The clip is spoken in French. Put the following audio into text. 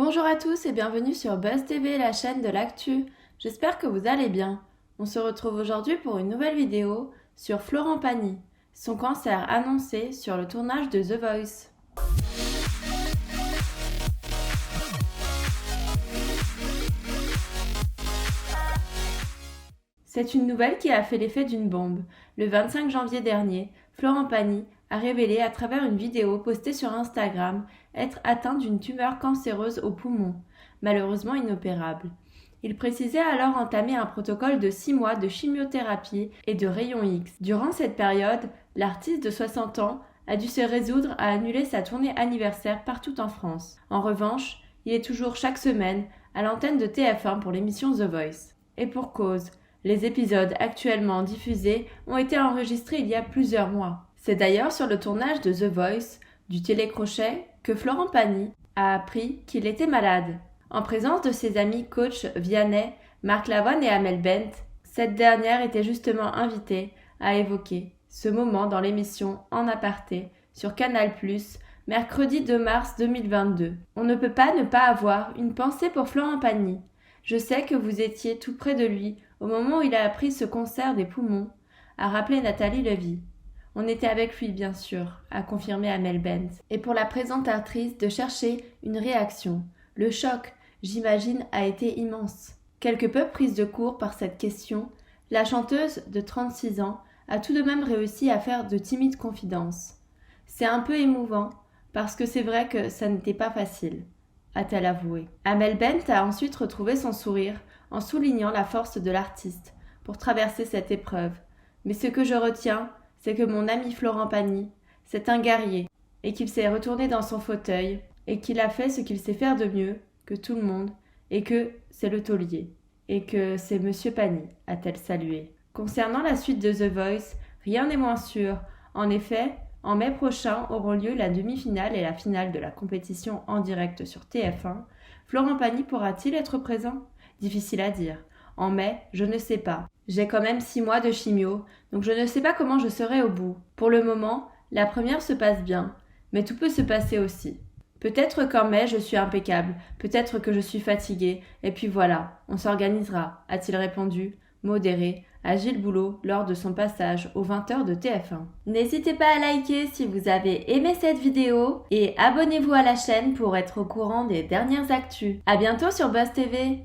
Bonjour à tous et bienvenue sur Buzz TV, la chaîne de l'actu. J'espère que vous allez bien. On se retrouve aujourd'hui pour une nouvelle vidéo sur Florent Pagny, son cancer annoncé sur le tournage de The Voice. C'est une nouvelle qui a fait l'effet d'une bombe. Le 25 janvier dernier, Florent Pagny a révélé à travers une vidéo postée sur Instagram être atteint d'une tumeur cancéreuse au poumon, malheureusement inopérable. Il précisait alors entamer un protocole de 6 mois de chimiothérapie et de rayons X. Durant cette période, l'artiste de 60 ans a dû se résoudre à annuler sa tournée anniversaire partout en France. En revanche, il est toujours chaque semaine à l'antenne de TF1 pour l'émission The Voice. Et pour cause, les épisodes actuellement diffusés ont été enregistrés il y a plusieurs mois. C'est d'ailleurs sur le tournage de The Voice, du télécrochet, que Florent Pagny a appris qu'il était malade. En présence de ses amis coach Vianney, Marc Lavoine et Amel Bent, cette dernière était justement invitée à évoquer ce moment dans l'émission En aparté sur Canal+, mercredi 2 mars 2022. On ne peut pas ne pas avoir une pensée pour Florent Pagny. Je sais que vous étiez tout près de lui au moment où il a appris ce cancer des poumons, a rappelé Nathalie Lévy. On était avec lui, bien sûr, a confirmé Amel Bent. Et pour la présentatrice de chercher une réaction. Le choc, j'imagine, a été immense. Quelque peu prise de court par cette question, la chanteuse de 36 ans a tout de même réussi à faire de timides confidences. C'est un peu émouvant, parce que c'est vrai que ça n'était pas facile, a-t-elle avoué. Amel Bent a ensuite retrouvé son sourire en soulignant la force de l'artiste pour traverser cette épreuve. Mais ce que je retiens, c'est que mon ami Florent Pagny, c'est un guerrier, et qu'il s'est retourné dans son fauteuil, et qu'il a fait ce qu'il sait faire de mieux que tout le monde, et que c'est le taulier, et que c'est Monsieur Pagny, a-t-elle salué. Concernant la suite de The Voice, rien n'est moins sûr. En effet, en mai prochain auront lieu la demi-finale et la finale de la compétition en direct sur TF1. Florent Pagny pourra-t-il être présent ? Difficile à dire. En mai, je ne sais pas. J'ai quand même 6 mois de chimio, donc je ne sais pas comment je serai au bout. Pour le moment, la première se passe bien, mais tout peut se passer aussi. Peut-être qu'en mai, je suis impeccable, peut-être que je suis fatiguée, et puis voilà, on s'organisera, a-t-il répondu, modéré, à Gilles Boulot lors de son passage aux 20h de TF1. N'hésitez pas à liker si vous avez aimé cette vidéo et abonnez-vous à la chaîne pour être au courant des dernières actus. À bientôt sur Buzz TV.